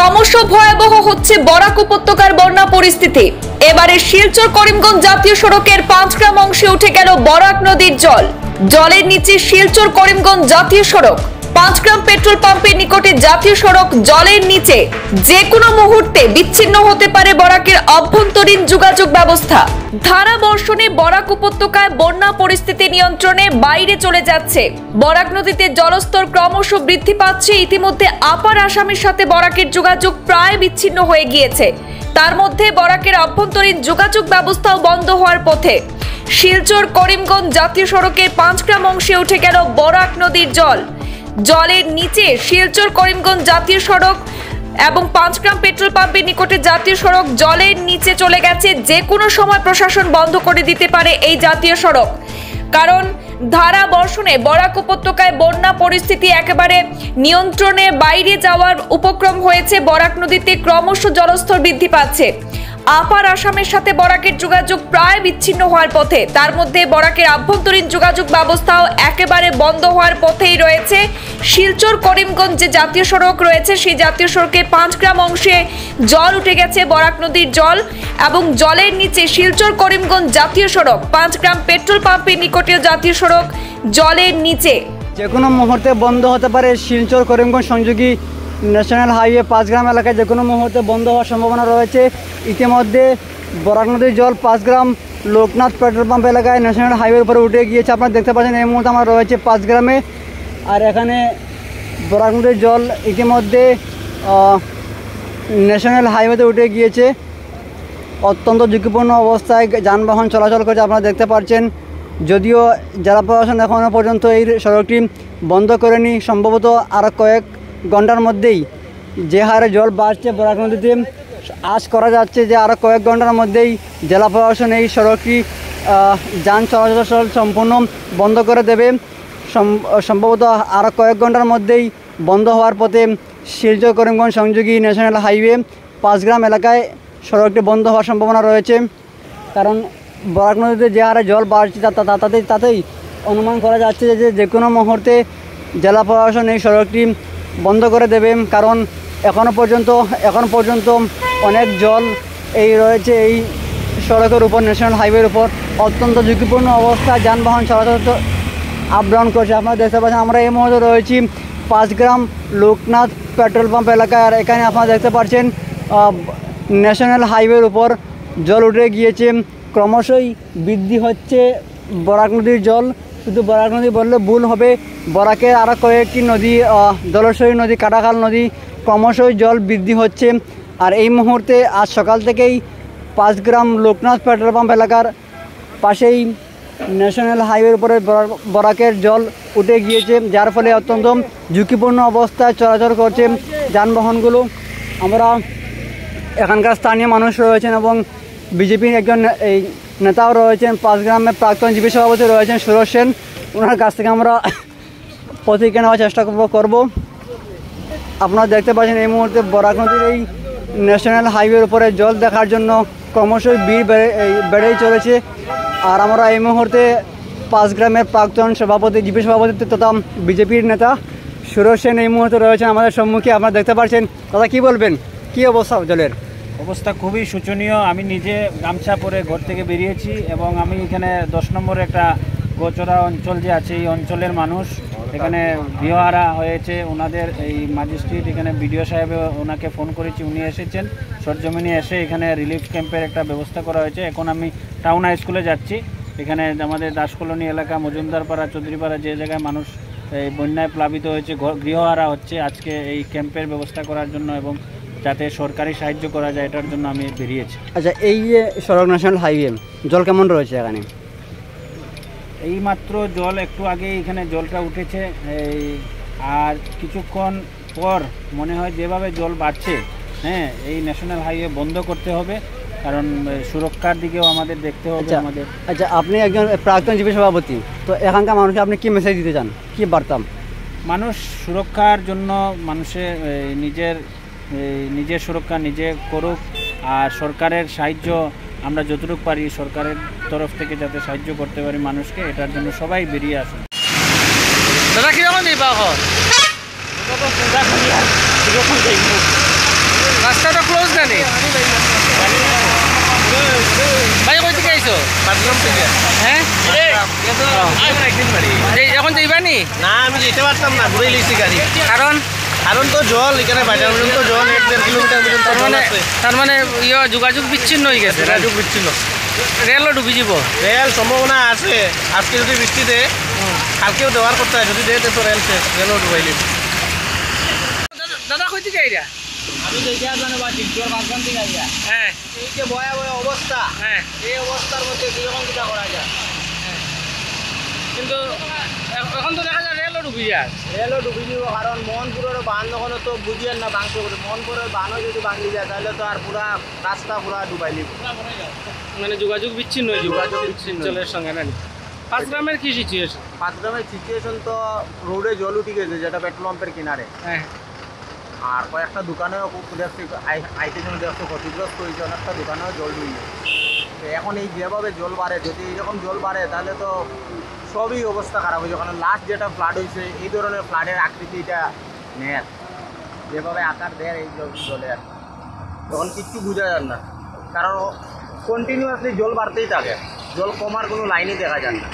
ক্রমশ ভয়াবহ হচ্ছে বরাক উপত্যকার বন্যা পরিস্থিতি। এবারে শিলচর করিমগঞ্জ জাতীয় সড়কের 5 গ্রাম অংশে উঠে গেল বরাক নদীর জল। জলের নিচে শিলচর করিমগঞ্জ জাতীয় সড়ক। 5 গ্রাম পেট্রোল পাম্পের নিকটে জাতীয় সড়ক জলের নিচে। যে কোনো মুহূর্তে বিচ্ছিন্ন হতে পারে বরাকের অভ্যন্তরীণ যোগাযোগ ব্যবস্থা। ধারা বর্ষণে বরাক উপত্যকায় বন্যা পরিস্থিতি নিয়ন্ত্রণে বাইরে চলে যাচ্ছে। বরাক নদীতে জলস্তর ক্রমশ বৃদ্ধি পাচ্ছে। ইতিমধ্যে আপার আসামের সাথে বরাকের যোগাযোগ প্রায় বিচ্ছিন্ন হয়ে গিয়েছে। তার মধ্যে বরাকের অভ্যন্তরীণ যোগাযোগ ব্যবস্থাও বন্ধ হওয়ার পথে। শিলচর করিমগঞ্জ জাতীয় সড়কের 5 গ্রাম অংশে উঠে গেল বরাক নদীর জল। জলের নিচে শিলচর করিমগঞ্জ জাতীয় সড়ক এবং 5 গ্রাম পেট্রোল পাম্পের নিকটে জাতীয় সড়ক জলের নিচে চলে গেছে। যে কোনো সময় প্রশাসন বন্ধ করে দিতে পারে এই জাতীয় সড়ক, কারণ ধারা বর্ষণে বরাক উপত্যকায় বন্যা পরিস্থিতি একেবারে নিয়ন্ত্রণে বাইরে যাওয়ার উপক্রম হয়েছে। বরাক নদীতে ক্রমশ জলস্তর বৃদ্ধি পাচ্ছে। আপার আসামের সাথে বরাকের যোগাযোগ প্রায় বিচ্ছিন্ন হওয়ার পথে। তার মধ্যে বরাকের আভ্যন্তরীণ যোগাযোগ ব্যবস্থাও একেবারে বন্ধ হওয়ার পথেই রয়েছে। শিলচর করিমগঞ্জ যে জাতীয় সড়ক রয়েছে, সেই জাতীয় সড়কের 5 গ্রাম অংশে জল উঠে গেছে, বরাক নদীর জল, এবং জলের নিচে শিলচর করিমগঞ্জ জাতীয় সড়ক 5 গ্রাম পেট্রোল পাম্পের নিকটে জাতীয় সড়ক জলের নিচে। যে কোনো মুহূর্তে বন্ধ হতে পারে শিলচর করিমগঞ্জ সংযোগী ন্যাশনাল হাইওয়ে 5 গ্রাম এলাকায় যে কোনো মুহূর্তে বন্ধ হওয়ার সম্ভাবনা রয়েছে। ইতিমধ্যে বরাক নদীর জল 5 গ্রাম লোকনাথ পেট্রোল পাম্প এলাকায় ন্যাশনাল হাইওয়ের উপরে উঠে গিয়েছে। আপনারা দেখতে পাচ্ছেন এই মুহূর্তে আমরা রয়েছে 5 গ্রামে। আর এখানে বরাক নদীর জল ইতিমধ্যে ন্যাশনাল হাইওয়েতে উঠে গিয়েছে। অত্যন্ত ঝুঁকিপূর্ণ অবস্থায় যানবাহন চলাচল করছে, আপনারা দেখতে পাচ্ছেন। যদিও জেলা প্রশাসন এখনও পর্যন্ত এই সড়কটি বন্ধ করেনি। সম্ভবত আরও কয়েক ঘন্টার মধ্যেই যে হারে জল বাড়ছে বরাক নদীতে, আশ করা যাচ্ছে যে আরও কয়েক ঘন্টার মধ্যেই জেলা প্রশাসন এই সড়কটি যান চলাচল সম্পূর্ণ বন্ধ করে দেবে। সম্ভবত আরও কয়েক ঘন্টার মধ্যেই বন্ধ হওয়ার পথে শিলচর করিমগঞ্জ সংযোগী ন্যাশনাল হাইওয়ে 5 গ্রাম এলাকায় সড়কটি বন্ধ হওয়ার সম্ভাবনা রয়েছে। কারণ বরাক নদীতে যে হারে জল বাড়ছে তাতেই অনুমান করা যাচ্ছে যে কোনো মুহূর্তে জেলা প্রশাসন এই সড়কটি বন্ধ করে দেবে। কারণ এখন পর্যন্ত অনেক জল রয়েছে এই সড়কের উপর, ন্যাশনাল হাইওয়ের উপর। অত্যন্ত ঝুঁকিপূর্ণ অবস্থায় যানবাহন চলাচল আপ ডাউন করছে। আপনারা দেখতে পাচ্ছেন আমরা এই মুহূর্তে রয়েছি 5 গ্রাম লোকনাথ পেট্রোল পাম্প এলাকায়। আর এখানে আপনারা দেখতে পাচ্ছেন ন্যাশনাল হাইওয়ের উপর জল উঠে গিয়েছে। ক্রমশই বৃদ্ধি হচ্ছে বরাক নদীর জল। শুধু বরাক নদী বললে ভুল হবে, বরাকের আরও কয়েকটি নদী, দলশ্বরী নদী, কাটাখাল নদী, ক্রমশই জল বৃদ্ধি হচ্ছে। আর এই মুহূর্তে আজ সকাল থেকেই 5 গ্রাম লোকনাথ পেট্রোল পাম্প এলাকার পাশেই ন্যাশনাল হাইওয়ের উপরে বরাকের জল উঠে গিয়েছে, যার ফলে অত্যন্ত ঝুঁকিপূর্ণ অবস্থায় চলাচল করছে যানবাহনগুলো। আমরা এখানকার স্থানীয় মানুষ রয়েছেন এবং বিজেপির একজন এই নেতাও রয়েছেন, 5 গ্রামের প্রাক্তন জিপি সভাপতি রয়েছেন সুরজ সেন। ওনার কাছ থেকে আমরা প্রতিক্রিয়া নেওয়ার চেষ্টা করব। আপনারা দেখতে পাচ্ছেন এই মুহূর্তে বরাক নদীর এই ন্যাশনাল হাইওয়ের উপরে জল দেখার জন্য ক্রমশই ভিড় বেড়েই চলেছে। আর আমরা এই মুহূর্তে 5 গ্রামের প্রাক্তন সভাপতি, জিপি সভাপতি তথা বিজেপির নেতা সুরজ সেন এই মুহূর্তে রয়েছেন আমাদের সম্মুখে। আপনারা দেখতে পাচ্ছেন। দাদা, কী বলবেন, কী অবস্থা জলের? অবস্থা খুবই শোচনীয়। আমি নিজে গামছা পরে ঘর থেকে বেরিয়েছি এবং আমি এখানে 10 নম্বরে একটা গোচরা অঞ্চল যে আছে, এই অঞ্চলের মানুষ এখানে গৃহহারা হয়েছে। ওনাদের এই ম্যাজিস্ট্রেট এখানে বিডিও সাহেব, ওনাকে ফোন করেছি, উনি এসেছেন সরজমিনে এসে এখানে রিলিফ ক্যাম্পের একটা ব্যবস্থা করা হয়েছে। এখন আমি টাউন হাই স্কুলে যাচ্ছি। এখানে আমাদের দাস কলোনি এলাকা, মজুমদারপাড়া, চৌধুরীপাড়া, যে জায়গায় মানুষ এই বন্যায় প্লাবিত হয়েছে, গৃহহারা হচ্ছে, আজকে এই ক্যাম্পের ব্যবস্থা করার জন্য এবং যাতে সরকারি সাহায্য করা যায় এটার জন্য আমি বেরিয়েছি। আচ্ছা, এই যে সড়ক ন্যাশনাল হাইওয়ে জল কেমন রয়েছে এখানে? এইমাত্র জল একটু আগে এখানে জলটা উঠেছে, আর কিছুক্ষণ পর মনে হয় যেভাবে জল বাড়ছে, এই ন্যাশনাল হাইওয়ে বন্ধ করতে হবে, কারণ সুরক্ষার দিকেও আমাদের দেখতে হবে আমাদের। আচ্ছা, আপনি একজন প্রাক্তন জিপি সভাপতি, তো এখানকার মানুষকে আপনি কি মেসেজ দিতে চান, কি বার্তা? মানুষ সুরক্ষার জন্য মানুষের নিজের সুরক্ষা নিজে করুক, আর সরকারের সাহায্য আমরা যতটুকু পারি সরকারের তরফ থেকে যাতে সাহায্য করতে পারি মানুষকে, এটার জন্য সবাই বেরিয়ে আসুন। দাদা, কীরকম নির্বাহ? এখন যাইবানি না আমি যেতে পারতাম না, ঘুরে লিছি গাড়ি। কারণ কারণ তো জল, এখানে বাজার পর্যন্ত জল, 1-1.5 কিলোমিটার পর্যন্ত জল আছে। তার মানে যোগাযোগ বিচ্ছিন্ন হয়ে গেছে, যোগাযোগ বিচ্ছিন্ন। রেলও ডুবি যাব। রেল সম্ভাবনা আছে, আজকে যদি বৃষ্টি দেয় কালকেও দেওয়ার কথা, যদি দেয় তো রেল শেষ, রেলও ডুবাইলি। দাদা কই থেকে আইরা? আমি তো এটা জানো বা শিলচর বাগান থেকে আইয়া। হ্যাঁ এই যে ভয়াবহ অবস্থা, হ্যাঁ, এই অবস্থার মধ্যে কিরকম কিটা করা যায়? কিন্তু এখন তো দেখা যায় রেলও ডুবি যায়। রেলও ডুবি যাব, কারণ মোহনপুরের বান যখন তো বুঝিয়েন না বাংশ করে, মোহনপুরের বানও যদি ভাঙি যায় তাহলে তো আর পুরা রাস্তা পুরা ডুবাইলি। মানে যোগাযোগ বিচ্ছিন্ন হয়ে যোগাযোগ বিচ্ছিন্ন। শিলচরের সঙ্গে না? পাঁচগ্রামের কি সিচুয়েশন? পাঁচগ্রামের সিচুয়েশন তো রোডে জল উঠে গেছে, যেটা পেট্রোল পাম্পের কিনারে। হ্যাঁ, আর কয়েকটা দোকানেও খুব দেখছি আইতে জন্য দেখছি ক্ষতিগ্রস্ত হয়েছে, অনেকটা দোকানেও জল ডুবে। তো এখন এই যেভাবে জল বাড়ে, যদি এইরকম জল বাড়ে তাহলে তো সবই অবস্থা খারাপ হয়েছে। কারণ লাস্ট যেটা ফ্লাড হয়েছে, এই ধরনের ফ্লাডের আকৃতিটা নেয়, যেভাবে আকার দেয় এই জলের, তখন কিচ্ছু বোঝা যায় না। কারণ কন্টিনিউয়াসলি জল বাড়তেই থাকে, জল কমার কোনো লাইনই দেখা যায় না।